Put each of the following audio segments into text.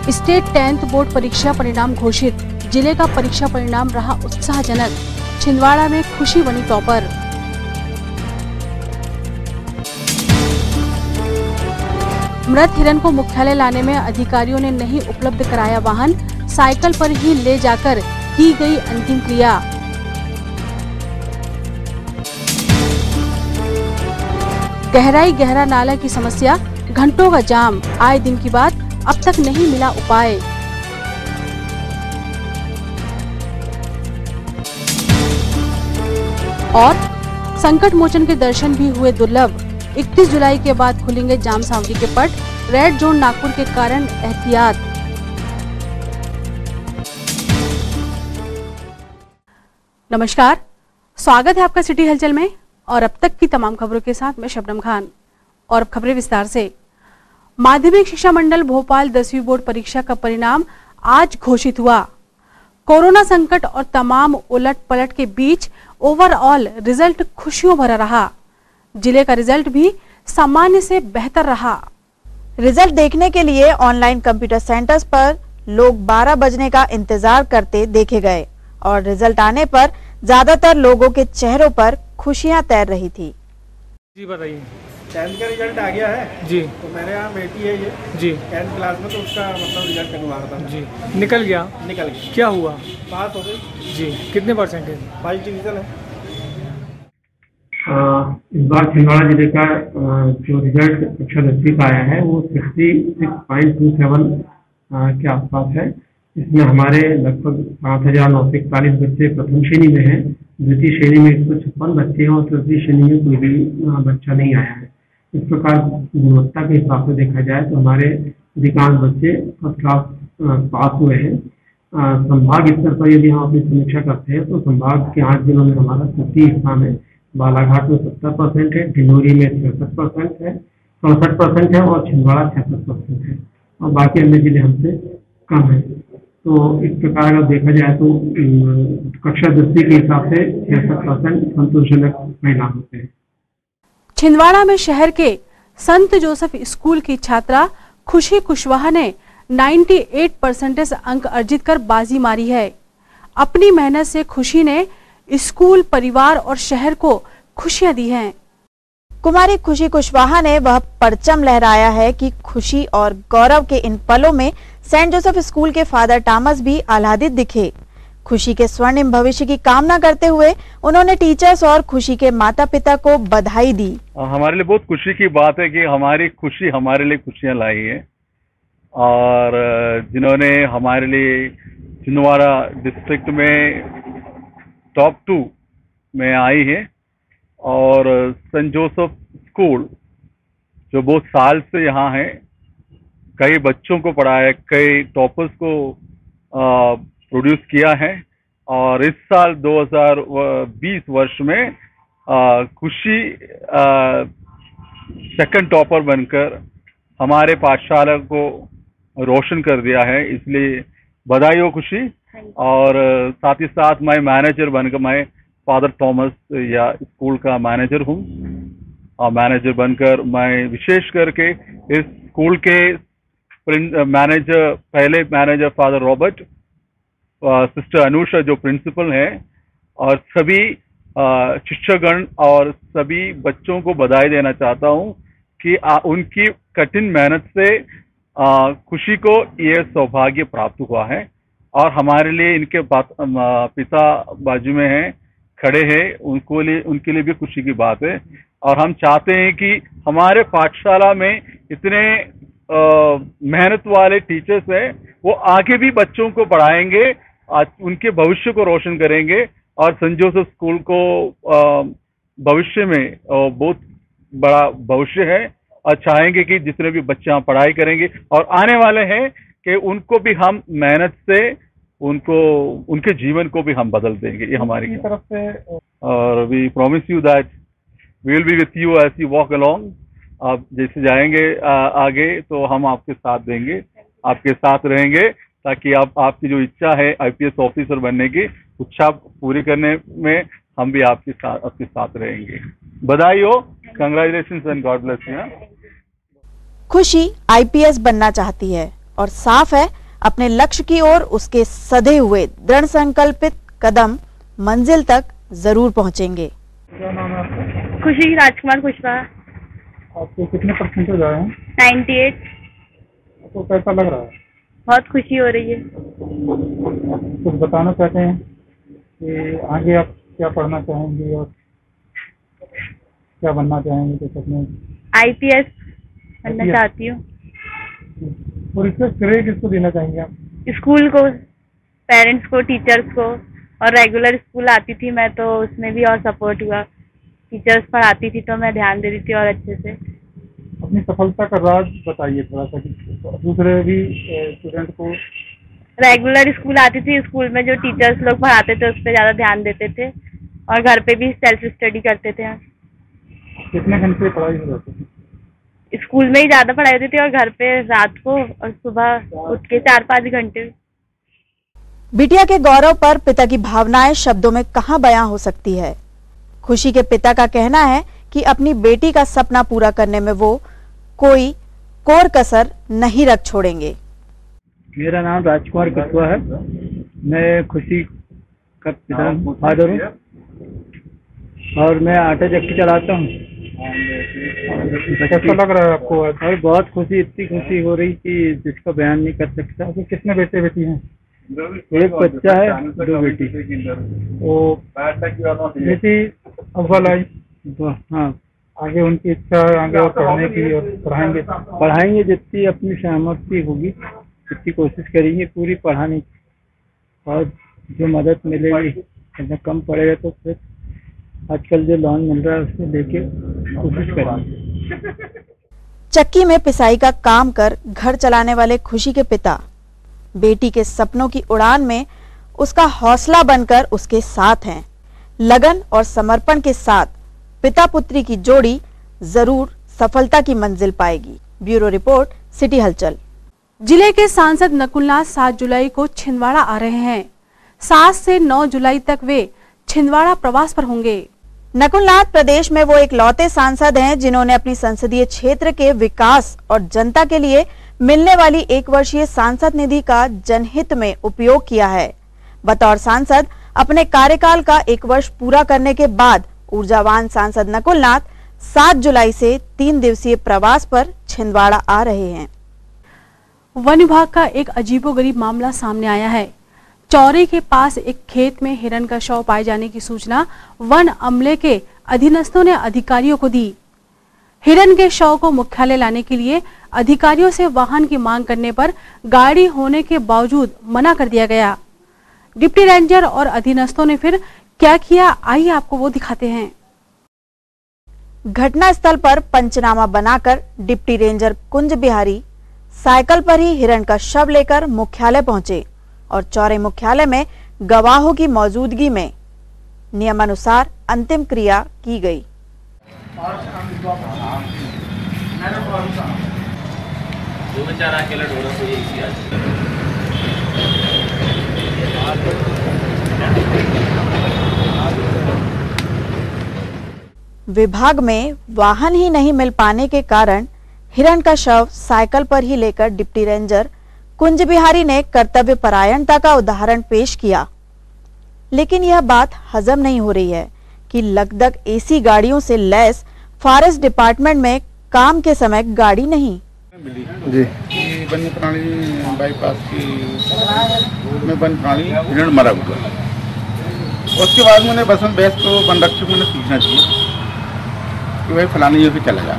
State 10th board परीक्षा परिणाम घोषित। जिले का परीक्षा परिणाम रहा उत्साहजनक। छिंदवाड़ा में खुशी बनी टॉपर। मृत हिरन को मुख्यालय लाने में अधिकारियों ने नहीं उपलब्ध कराया वाहन। साइकिल पर ही ले जाकर की गई अंतिम क्रिया। गहरा नाला की समस्या, घंटों का जाम, आए दिन की बात, अब तक नहीं मिला उपाय। और संकट मोचन के दर्शन भी हुए दुर्लभ। 31 जुलाई के बाद खुलेंगे जाम सावली के पट। रेड जोन नागपुर के कारण एहतियात। नमस्कार, स्वागत है आपका सिटी हलचल में और अब तक की तमाम खबरों के साथ मैं शबनम खान। और अब खबरें विस्तार से। माध्यमिक शिक्षा मंडल भोपाल 10वीं बोर्ड परीक्षा का परिणाम आज घोषित हुआ। कोरोना संकट और तमाम उलट पलट के बीच ओवरऑल रिजल्ट खुशियों भरा रहा। जिले का रिजल्ट भी सामान्य से बेहतर रहा। रिजल्ट देखने के लिए ऑनलाइन कंप्यूटर सेंटर्स पर लोग 12 बजने का इंतजार करते देखे गए और रिजल्ट आने पर ज्यादातर लोगों के चेहरों पर खुशियां तैर रही थी। जी बताइए। 10th का रिजल्ट आ गया है जी। तो मेरे यहाँ बेटी है ये जी 10th क्लास में, तो उसका मतलब रिजल्ट करवा रहा था जी। निकल गया? निकल गया। क्या हुआ? पास हो गई जी। कितने परसेंटेज? 5 डिवीजन है। इस बार छिंदवाड़ा जिले का जो रिजल्ट कक्षा 10वीं का आया है वो 66.27 के आसपास है। इसमें हमारे लगभग 7,941 बच्चे प्रथम श्रेणी में हैं, द्वितीय श्रेणी में 156 बच्चे हैं और तृतीय श्रेणी में कोई भी बच्चा नहीं आया है। इस प्रकार गुणवत्ता के हिसाब से देखा जाए तो हमारे अधिकांश बच्चे फर्स्ट क्लास पास हुए हैं। संभाग स्तर पर यदि हम अपनी समीक्षा करते हैं तो संभाग के 8 जिलों में हमारा तृतीय स्थान है। बालाघाट में 70% है, ढिंडोरी में 66% है, 67% है और छिंदवाड़ा 66% है और बाकी अन्य जिले हमसे कम है। तो इस प्रकार अगर देखा जाए तो कक्षा 10वीं के हिसाब से 66% संतोषजनक परिणाम होते हैं। छिंदवाड़ा में शहर के संत जोसेफ स्कूल की छात्रा खुशी कुशवाहा ने 98% अंक अर्जित कर बाजी मारी है। अपनी मेहनत से खुशी ने स्कूल, परिवार और शहर को खुशियां दी हैं। कुमारी खुशी कुशवाहा ने वह परचम लहराया है कि खुशी और गौरव के इन पलों में सेंट जोसेफ स्कूल के फादर टॉमस भी आह्लादित दिखे। खुशी के स्वर्णिम भविष्य की कामना करते हुए उन्होंने टीचर्स और खुशी के माता पिता को बधाई दी। हमारे लिए बहुत खुशी की बात है कि हमारी खुशी हमारे लिए खुशियां लाई है और जिन्होंने हमारे लिए छिंदवाड़ा डिस्ट्रिक्ट में टॉप 2 में आई है और सेंट जोसेफ स्कूल जो बहुत साल से यहाँ है, कई बच्चों को पढ़ाया, कई टॉपर्स को प्रोड्यूस किया है और इस साल 2020 वर्ष में खुशी सेकंड टॉपर बनकर हमारे पाठशाला को रोशन कर दिया है। इसलिए बधाई हो खुशी। और साथ ही साथ मैं मैनेजर बनकर, मैं फादर टॉमस या स्कूल का मैनेजर हूँ और मैनेजर बनकर मैं विशेष करके इस स्कूल के मैनेजर, पहले manager father Robert, sister Anusha जो प्रिंसिपल है और सभी शिक्षकगण और सभी बच्चों को बधाई देना चाहता हूँ कि उनकी कठिन मेहनत से खुशी को ये सौभाग्य प्राप्त हुआ है और हमारे लिए इनके पिता बाजू में हैं, खड़े हैं, उनके लिए भी खुशी की बात है। और हम चाहते हैं कि हमारे पाठशाला में इतने मेहनत वाले टीचर्स हैं, वो आगे भी बच्चों को पढ़ाएंगे, उनके भविष्य को रोशन करेंगे और सेंट जोसेफ स्कूल को भविष्य में बहुत बड़ा भविष्य है और चाहेंगे कि जितने भी बच्चे यहाँ पढ़ाई करेंगे और आने वाले हैं कि उनको भी हम मेहनत से उनके जीवन को भी हम बदल देंगे। ये हमारी तरफ से और we promise you that we will be with you as you walk along. आप जैसे जाएंगे आगे तो हम आपके साथ देंगे, आपके साथ रहेंगे ताकि आपकी जो इच्छा है IPS ऑफिसर बनने की इच्छा पूरी करने में हम भी आपके साथ रहेंगे। बधाई हो, congratulations and God bless you. खुशी IPS बनना चाहती है और साफ है अपने लक्ष्य की ओर उसके सधे हुए दृढ़ संकल्पित कदम मंजिल तक जरूर पहुंचेंगे। क्या नाम है आपका? खुशी राजकुमार कुशवाहा। आपको कितने परसेंटेज आए हैं? 98। आपको कैसा लग रहा है? बहुत खुशी हो रही है। कुछ बताना चाहते हैं कि आगे आप क्या पढ़ना चाहेंगे और क्या बनना चाहेंगे? तो सपने IPS बनना चाहती हूँ। और इसका श्रेय किसको देना चाहेंगे आप? स्कूल को, पेरेंट्स को, टीचर्स को। और रेगुलर स्कूल आती थी मैं तो उसमें भी और सपोर्ट हुआ। टीचर्स पढ़ाती थी तो मैं ध्यान देती थी और अच्छे से। अपनी सफलता का राज बताइए थोड़ा सा, कि दूसरे भी स्टूडेंट को। रेगुलर स्कूल आती थी, स्कूल में जो टीचर्स लोग पढ़ाते थे उस पर ज़्यादा ध्यान देते थे और घर पे भी सेल्फ स्टडी करते थे। कितने घंटे पढ़ाई हो जाती थी? स्कूल में ही ज़्यादा पढ़ाई होती थी और घर पे रात को और सुबह उठ के 4-5 घंटे। बिटिया के गौरव पर पिता की भावनाएं शब्दों में कहां बयां हो सकती है। खुशी के पिता का कहना है कि अपनी बेटी का सपना पूरा करने में वो कोई कोर कसर नहीं रख छोड़ेंगे। मेरा नाम राजकुमार कुशवाहा है। मैं खुशी का पिता फादर हूँ और मैं आटा चक्की चलाता हूँ। कैसा लग रहा है आपको? और बहुत खुशी, इतनी खुशी हो रही कि जिसका बयान नहीं कर सकता। आपके कितने बेटे बेटी हैं? एक बच्चा है, 2 बेटी। वो बेटी अव्वल आई। हाँ, आगे उनकी इच्छा है आगे और पढ़ने की, और पढ़ाएंगे जितनी अपनी सामर्थ्य होगी जितनी कोशिश करेंगे पूरी पढ़ाने की, और जो मदद मिलेगी। अगर कम पड़ेगा तो फिर आजकल जो लोन मिल रहा है उसको लेके कोशिश करेंगे। चक्की में पिसाई का काम कर घर चलाने वाले खुशी के पिता बेटी के सपनों की उड़ान में उसका हौसला बनकर उसके साथ हैं। लगन और समर्पण के साथ पिता पुत्री की जोड़ी जरूर सफलता की मंजिल पाएगी। ब्यूरो रिपोर्ट, सिटी हलचल। जिले के सांसद नकुलनाथ 7 जुलाई को छिंदवाड़ा आ रहे हैं। 7 से 9 जुलाई तक वे छिंदवाड़ा प्रवास पर होंगे। नकुलनाथ प्रदेश में वो एक लौते सांसद हैं जिन्होंने अपनी संसदीय क्षेत्र के विकास और जनता के लिए मिलने वाली 1 वर्षीय सांसद निधि का जनहित में उपयोग किया है। बतौर सांसद अपने कार्यकाल का 1 वर्ष पूरा करने के बाद ऊर्जावान सांसद नकुलनाथ 7 जुलाई से 3 दिवसीय प्रवास पर छिंदवाड़ा आ रहे हैं। वन विभाग का एक अजीबोगरीब मामला सामने आया है। चौरी के पास एक खेत में हिरण का शव पाए जाने की सूचना वन अमले के अधीनस्थों ने अधिकारियों को दी। हिरण के शव को मुख्यालय लाने के लिए अधिकारियों से वाहन की मांग करने पर गाड़ी होने के बावजूद मना कर दिया गया। डिप्टी रेंजर और अधीनस्थों ने फिर क्या किया, आइए आपको वो दिखाते हैं। घटना स्थल पर पंचनामा बनाकर deputy ranger Kunj Bihari cycle पर ही हिरण का शव लेकर मुख्यालय पहुंचे और चौरे मुख्यालय में गवाहों की मौजूदगी में नियमानुसार अंतिम क्रिया की गई। विभाग में वाहन ही नहीं मिल पाने के कारण हिरण का शव साइकिल पर ही लेकर डिप्टी रेंजर कुंज बिहारी ने कर्तव्य परायणता का उदाहरण पेश किया। लेकिन यह बात हजम नहीं हो रही है कि लगभग AC गाड़ियों से लैस फॉरेस्ट डिपार्टमेंट में काम के समय गाड़ी नहीं। जी, वन्य प्राणी बाईपास की में वन प्राणी हिरण मरा हुआ। उसके बाद मैंने बसंत बैस को वन रक्षक मैंने सूचना दी कि भाई फलानी जगह चला जा।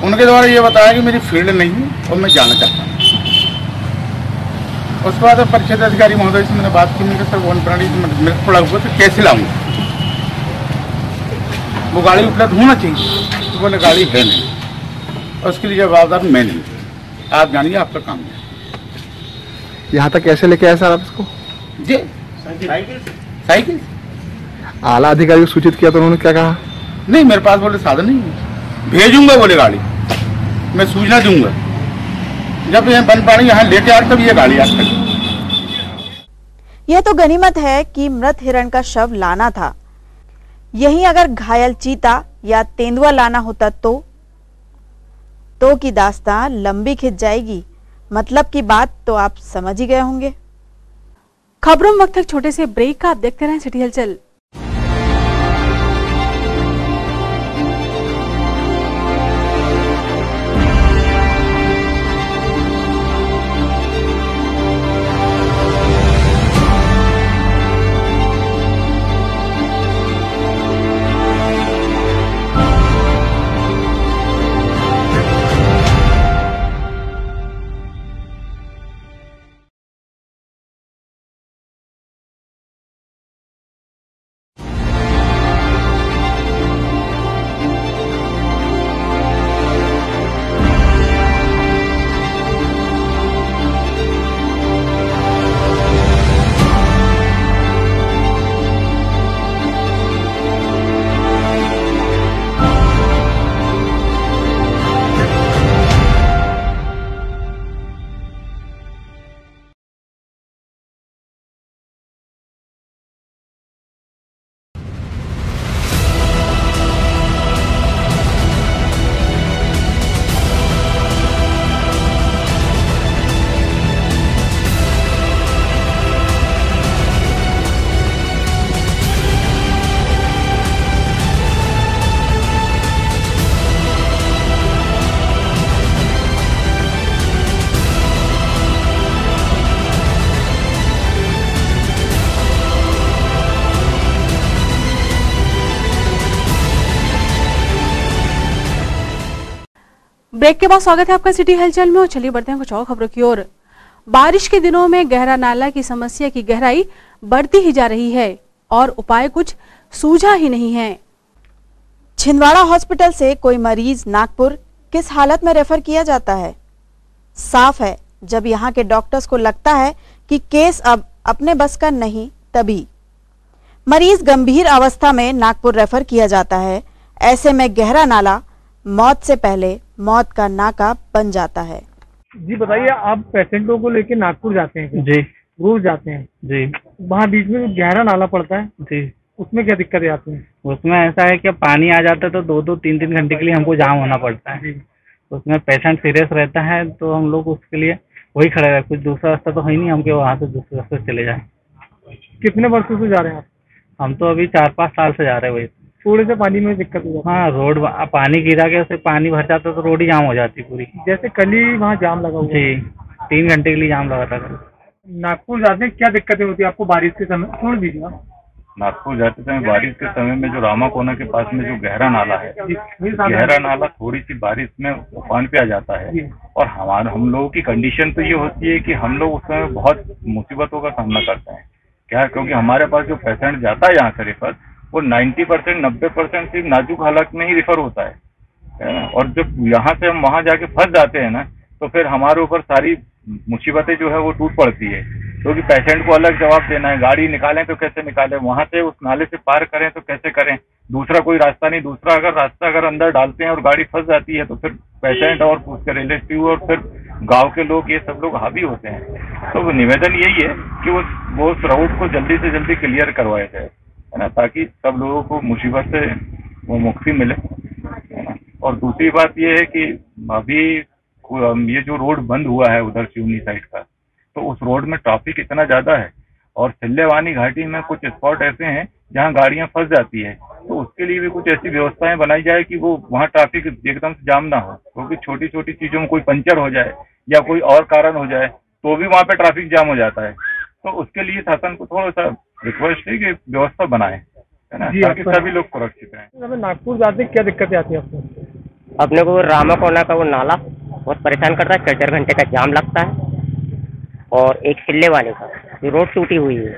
उनके द्वारा ये बताया कि मेरी फील्ड नहीं है और मैं जाना चाहता हूँ। उसके बाद परिषद अधिकारी महोदय से मैंने बात की, मैंने सर वन प्राणी मृत पड़ा हुआ तो कैसे लाऊंगा, वो गाड़ी उपलब्ध होना चाहिए। तो बोले गाड़ी है नहीं, और उसके लिए जवाबदार मैं नहीं, आप जानिए आपका काम है। यहाँ तक कैसे लेके आए सर आप इसको? जी साइकिल। आला अधिकारी को सूचित किया तो उन्होंने क्या कहा? नहीं, मेरे पास बोले साधन नहीं है, भेजूंगा बोले गाड़ी, मैं सूचना दूंगा। जब ये वन प्राणी यहाँ लेके आए तब ये गाड़ी आज तक। यह तो गनीमत है कि मृत हिरण का शव लाना था। यहीं अगर घायल चीता या तेंदुआ लाना होता तो की दास्तां लंबी खिंच जाएगी। मतलब की बात तो आप समझ ही गए होंगे। खबरों में वक्त तक छोटे से ब्रेक का, आप देखते रहें सिटी हलचल। ब्रेक के बाद स्वागत है आपका सिटी हलचल में और चलिए बढ़ते हैं कुछ और खबरों की ओर। बारिश के दिनों में गहरा नाला की समस्या की गहराई बढ़ती ही जा रही है और उपाय कुछ सूझा ही नहीं है। छिंदवाड़ा हॉस्पिटल से कोई मरीज नागपुर किस हालत में रेफर किया जाता है? साफ है, जब यहाँ के डॉक्टर्स को लगता है कि केस अब अपने बस का नहीं, तभी मरीज गंभीर अवस्था में नागपुर रेफर किया जाता है। ऐसे में गहरा नाला मौत से पहले मौत का नाका बन जाता है। जी बताइए, आप पेशेंटों को लेकर नागपुर जाते हैं क्या? जी रोज जाते हैं जी। वहाँ बीच में गहरा नाला पड़ता है जी, उसमें क्या दिक्कतें आती हैं? उसमें ऐसा है कि पानी आ जाता है तो 2-2 3-3 घंटे के लिए हमको जाम होना पड़ता है। उसमें पेशेंट सीरियस रहता है तो हम लोग उसके लिए वही खड़े रहे, कुछ दूसरा रास्ता तो है ही नहीं हमके वहाँ से दूसरे रास्ते चले जाए। कितने वर्षों से जा रहे हैं आप? हम तो अभी 4-5 साल से जा रहे हैं वही। थोड़े से पानी में दिक्कत हो जाती है? हाँ, रोड पानी गिरा के उसे पानी भर जाता तो रोड ही जाम हो जाती पूरी। जैसे कल ही वहाँ जाम लगा हुआ जी, 3 घंटे के लिए जाम लगा था। नागपुर जाते क्या दिक्कतें होती है आपको बारिश के समय? छोड़ दीजिए। नागपुर जाते समय बारिश के समय में जो रामाकोना के पास में जो गहरा नाला है, गहरा नाला थोड़ी सी बारिश में उफान पे आ जाता है और हम लोगों की कंडीशन तो ये होती है कि हम लोग उस समय बहुत मुसीबतों का सामना करते हैं। क्या, क्योंकि हमारे पास जो पेशेंट जाता है यहाँ से रेफर, वो 90% 90% सिर्फ नाजुक हालत में ही रेफर होता है और जब यहाँ से हम वहाँ जाके फंस जाते हैं ना, तो फिर हमारे ऊपर सारी मुसीबतें जो है वो टूट पड़ती है। क्योंकि पेशेंट को अलग जवाब देना है, गाड़ी निकालें तो कैसे निकालें, वहाँ से उस नाले से पार करें तो कैसे करें, दूसरा कोई रास्ता नहीं। दूसरा रास्ता अगर अंदर डालते हैं और गाड़ी फंस जाती है तो फिर पेशेंट और उसके रिलेटिव और फिर गांव के लोग, ये सब लोग हावी होते हैं। तो निवेदन यही है कि वो उस रोड को जल्दी से जल्दी क्लियर करवाया जाए, है ना, ताकि सब लोगों को मुसीबत से वो मुक्ति मिले, है ना। और दूसरी बात ये है कि अभी ये जो रोड बंद हुआ है उधर सिवनी साइड का, तो उस रोड में ट्रैफिक इतना ज्यादा है और सिल्लेवानी घाटी में कुछ स्पॉट ऐसे हैं जहां गाड़ियां फंस जाती है, तो उसके लिए भी कुछ ऐसी व्यवस्थाएं बनाई जाए कि वो वहां ट्रैफिक एकदम से जाम ना हो। क्योंकि छोटी छोटी चीजों में कोई पंचर हो जाए या कोई और कारण हो जाए तो भी वहां पे ट्रैफिक जाम हो जाता है। तो उसके लिए शासन को थोड़ा सा रिक्वेस्ट है कि व्यवस्था बनाए, है ना, ताकि सभी लोग सुरक्षित रहें। नागपुर जाते क्या दिक्कतें आती है आपको? अपने को रामाकोना का वो नाला बहुत परेशान करता है, 4-4 घंटे का जाम लगता है। और एक सिल्ले वाले का जो रोड टूटी हुई है,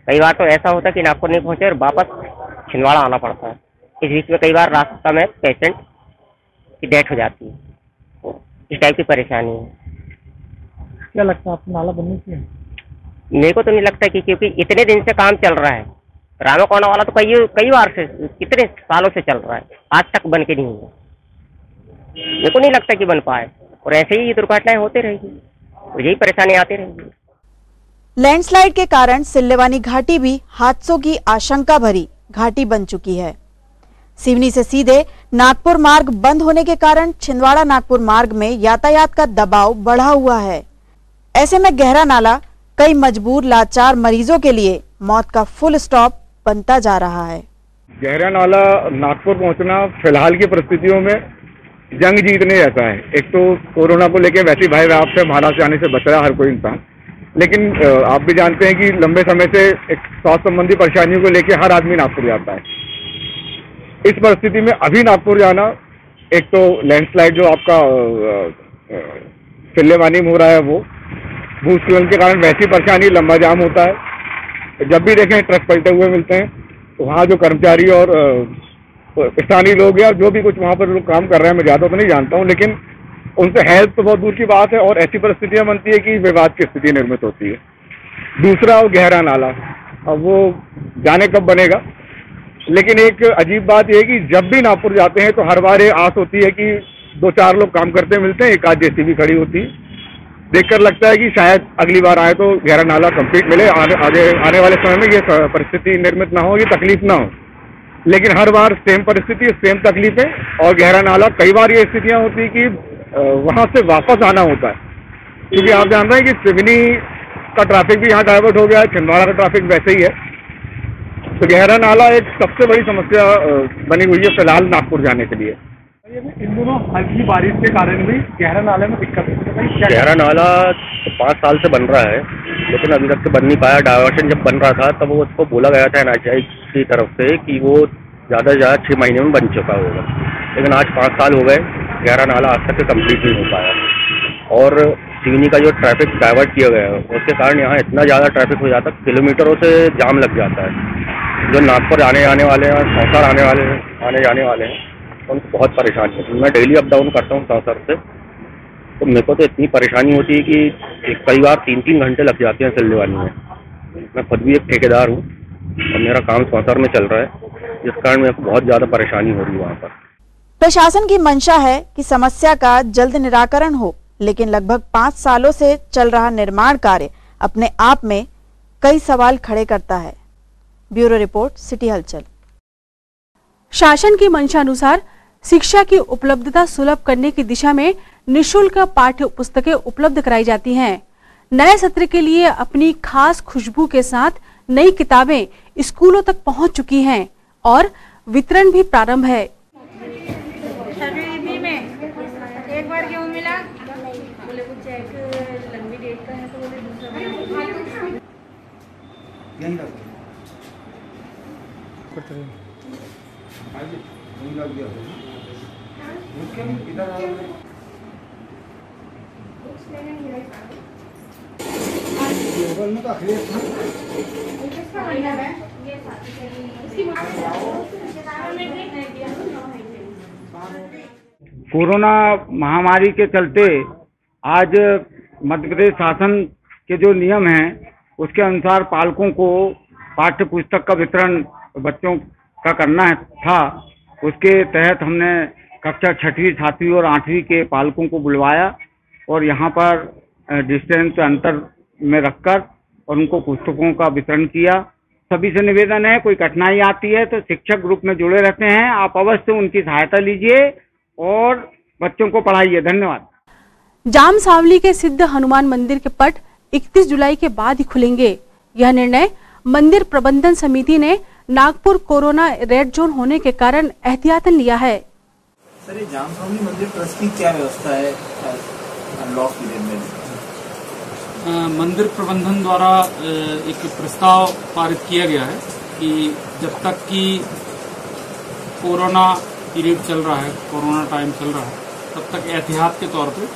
कई बार तो ऐसा होता है कि नागपुर नहीं पहुंचे और वापस छिंदवाड़ा आना पड़ता है। इस बीच में कई बार रास्ता में पेशेंट की डेथ हो जाती है, तो इस टाइप की परेशानी है। क्या लगता है आपको नाला बनने चाहिए? मेरे को तो नहीं लगता कि, क्योंकि इतने दिन से काम चल रहा है। रामाकोना वाला तो कई बार से, कितने सालों से चल रहा है, आज तक बन के नहीं हुआ। मेरे को नहीं लगता कि बन पाए और ऐसे ही दुर्घटनाएं होती रहेगी, तो यही परेशानी आती रहेगी। लैंडस्लाइड के कारण सिल्लेवानी घाटी भी हादसों की आशंका भरी घाटी बन चुकी है। सिवनी से सीधे नागपुर मार्ग बंद होने के कारण छिंदवाड़ा नागपुर मार्ग में यातायात का दबाव बढ़ा हुआ है। ऐसे में गहरा नाला कई मजबूर लाचार मरीजों के लिए मौत का फुल स्टॉप बनता जा रहा है। गहरा नाला नागपुर पहुंचना फिलहाल की परिस्थितियों में जंग जीतने जैसा है। एक तो कोरोना को लेकर वैसे भाई आपसे महाराष्ट्र से आने से बच रहा है हर कोई इंसान, लेकिन आप भी जानते हैं कि लंबे समय से एक स्वास्थ्य संबंधी परेशानियों को लेकर हर आदमी नागपुर जाता है। इस परिस्थिति में अभी नागपुर जाना, एक तो लैंडस्लाइड जो आपका सिल्लेवानी में हो रहा है, वो भूस्खलन के कारण वैसी परेशानी, लंबा जाम होता है। जब भी देखें ट्रक पलटे हुए मिलते हैं, तो वहाँ जो कर्मचारी और स्थानीय लोग या जो भी कुछ वहाँ पर लोग काम कर रहे हैं, मैं ज़्यादा तो नहीं जानता हूँ, लेकिन उनसे हेल्प तो बहुत दूर की बात है और ऐसी परिस्थितियाँ बनती है कि विवाद की स्थिति निर्मित होती है। दूसरा वो गहरा नाला, अब वो जाने कब बनेगा, लेकिन एक अजीब बात यह है कि जब भी नागपुर जाते हैं तो हर बार ये आस होती है कि 2-4 लोग काम करते मिलते हैं, एक आध जेसीबी खड़ी होती है, देखकर लगता है कि शायद अगली बार आए तो गहरा नाला कंप्लीट मिले, आने वाले समय में ये परिस्थिति निर्मित ना हो, ये तकलीफ ना हो। लेकिन हर बार सेम परिस्थिति, सेम तकलीफें और गहरा नाला। कई बार ये स्थितियाँ होती है कि वहाँ से वापस आना होता है, क्योंकि आप जान रहे हैं कि सिवनी का ट्रैफिक भी यहाँ डाइवर्ट हो गया है, छिंदवाड़ा का ट्रैफिक वैसे ही है। तो गहरा नाला एक सबसे बड़ी समस्या बनी हुई है फिलहाल नागपुर जाने के लिए। इन दोनों हल्की बारिश के कारण भी गहरा नाले में दिक्कत है। गहरा नाला 5 साल से बन रहा है, लेकिन अभी तक तो बन नहीं पाया। डायवर्शन जब बन रहा था तब वो उसको बोला गया था NHAI की तरफ से कि वो ज़्यादा से ज़्यादा 6 महीने में बन चुका होगा, लेकिन आज 5 साल हो गए, गहरा नाला आज तक कंप्लीट नहीं हो पाया। और सिवनी का जो ट्रैफिक डाइवर्ट किया गया है उसके कारण यहाँ इतना ज़्यादा ट्रैफिक हो जाता है, किलोमीटरों से जाम लग जाता है। जो नागपुर आने जाने वाले हैं, सौसर आने जाने वाले हैं, उनको बहुत परेशानी होती है। मैं डेली अप डाउन करता हूँ सौसर से, तो मेरे को तो इतनी परेशानी होती है कि कई बार 3-3 घंटे लग जाते हैं सिल्लेवानी में। मैं खुद भी एक ठेकेदार हूँ और मेरा काम सौसर में चल रहा है, जिस कारण मेरे को बहुत ज़्यादा परेशानी हो रही है वहाँ पर। प्रशासन की मंशा है कि समस्या का जल्द निराकरण हो, लेकिन लगभग 5 सालों से चल रहा निर्माण कार्य अपने आप में कई सवाल खड़े करता है। ब्यूरो रिपोर्ट, सिटी हलचल। शासन की मंशा अनुसार शिक्षा की उपलब्धता सुलभ करने की दिशा में निःशुल्क पाठ्य पुस्तकें उपलब्ध कराई जाती हैं। नए सत्र के लिए अपनी खास खुशबू के साथ नई किताबें स्कूलों तक पहुंच चुकी हैं और वितरण भी प्रारंभ है। एक बार क्यों मिला? बोले कुछ चेक लंबी डेट का है तो बोले दूसरा यही करते हैं। लग गया इधर कोरोना महामारी के चलते आज मध्य प्रदेश शासन के जो नियम हैं उसके अनुसार पालकों को पाठ्य पुस्तक का वितरण बच्चों का करना था। उसके तहत हमने कक्षा 6वीं 7वीं और 8वीं के पालकों को बुलवाया और यहाँ पर डिस्टेंस अंतर में रखकर और उनको पुस्तकों का वितरण किया। सभी से निवेदन है, कोई कठिनाई आती है तो शिक्षक ग्रुप में जुड़े रहते हैं, आप अवश्य उनकी सहायता लीजिए और बच्चों को पढ़ाइए। धन्यवाद। जाम सावली के सिद्ध हनुमान मंदिर के पट 31 जुलाई के बाद ही खुलेंगे। यह निर्णय मंदिर प्रबंधन समिति ने नागपुर कोरोना रेड जोन होने के कारण एहतियातन लिया है। सर, ये जाम सावली मंदिर ट्रस्ट की क्या व्यवस्था है अनलॉक पीरियड में? मंदिर प्रबंधन द्वारा एक प्रस्ताव पारित किया गया है कि जब तक कि कोरोना पीरियड चल रहा है, कोरोना टाइम चल रहा है, तब तक एहतियात के तौर पे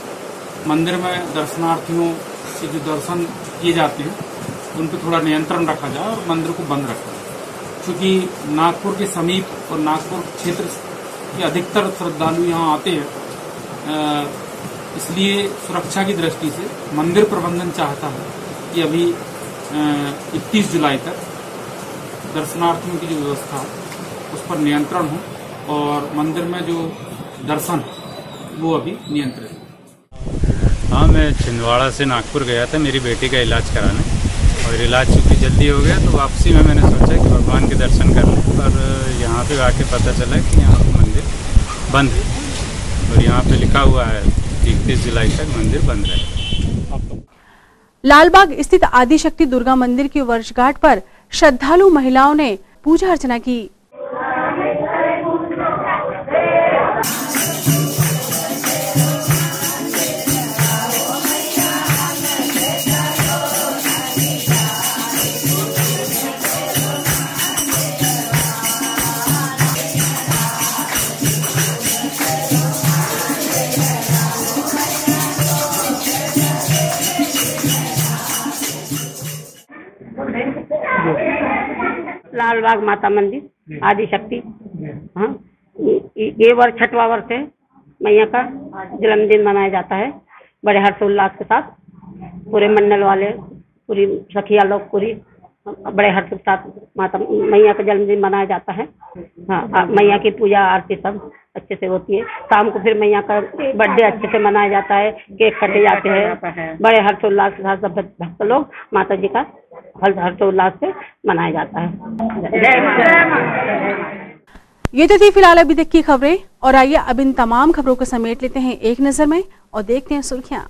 मंदिर में दर्शनार्थियों से जो दर्शन किए जाते हैं उन पर थोड़ा नियंत्रण रखा जाए और मंदिर को बंद रखा जाए। क्योंकि नागपुर के समीप और नागपुर क्षेत्र के अधिकतर श्रद्धालु यहाँ आते हैं, इसलिए सुरक्षा की दृष्टि से मंदिर प्रबंधन चाहता है कि अभी 31 जुलाई तक दर्शनार्थियों की जो व्यवस्था है उस पर नियंत्रण हो और मंदिर में जो दर्शन वो अभी नियंत्रित हो। हाँ, मैं छिंदवाड़ा से नागपुर गया था मेरी बेटी का इलाज कराने, और इलाज चूँकि जल्दी हो गया तो वापसी में मैंने सोचा कि भगवान के दर्शन कर लें, पर यहाँ पे आके पता चला कि यहाँ पर मंदिर बंद है और यहाँ पे लिखा हुआ है 31 जुलाई तक मंदिर बंद रहेगा। लालबाग स्थित आदिशक्ति दुर्गा मंदिर की वर्षगांठ पर श्रद्धालु महिलाओं ने पूजा अर्चना की। लालबाग माता मंदिर आदिशक्ति। हाँ, ये वर्ष 6वां वर्ष है। मैया का जन्मदिन मनाया जाता है बड़े हर्षोल्लास के साथ। पूरे मंडल वाले, पूरी सखिया लोग, पूरी बड़े हर्ष के साथ माता मैया का जन्मदिन मनाया जाता है। हाँ, मैया की पूजा आरती सब अच्छे से होती है। शाम को फिर मैया का बर्थडे अच्छे से मनाया जाता है, केक कटे जाते हैं बड़े हर्षोल्लास के साथ। सब भक्त लोग माता जी का हर्षोल्लास से मनाया जाता है। ये तो थी फिलहाल अभी तक की खबरें, और आइए अब इन तमाम खबरों को समेट लेते हैं एक नजर में और देखते हैं सुर्खियां।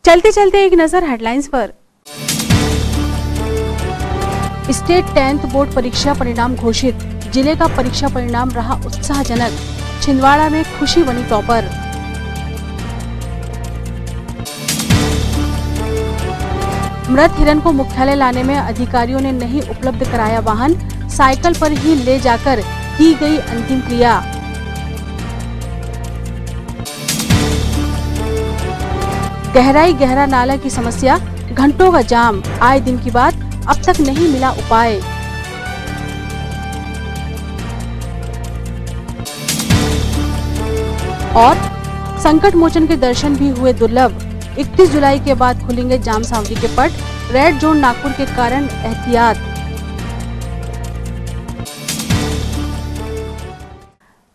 चलते चलते एक नजर हेडलाइंस पर। स्टेट 10th बोर्ड परीक्षा परिणाम घोषित। जिले का परीक्षा परिणाम रहा उत्साहजनक। छिंदवाड़ा में खुशी बनी टॉपर। मृत हिरन को मुख्यालय लाने में अधिकारियों ने नहीं उपलब्ध कराया वाहन। साइकिल पर ही ले जाकर की गई अंतिम क्रिया। गहराई गहरा नाला की समस्या, घंटों का जाम, आए दिन की बात, अब तक नहीं मिला उपाय। और संकट मोचन के दर्शन भी हुए दुर्लभ। 31 जुलाई के बाद खुलेंगे जाम सावली के पट। रेड जोन नागपुर के कारण एहतियात।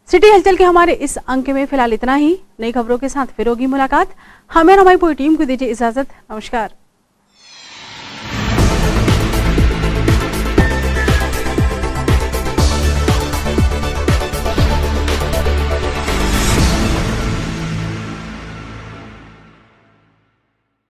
सिटी हलचल के हमारे इस अंक में फिलहाल इतना ही। नई खबरों के साथ फिर होगी मुलाकात। हमें और हमारी पूरी टीम को दीजिए इजाजत। नमस्कार।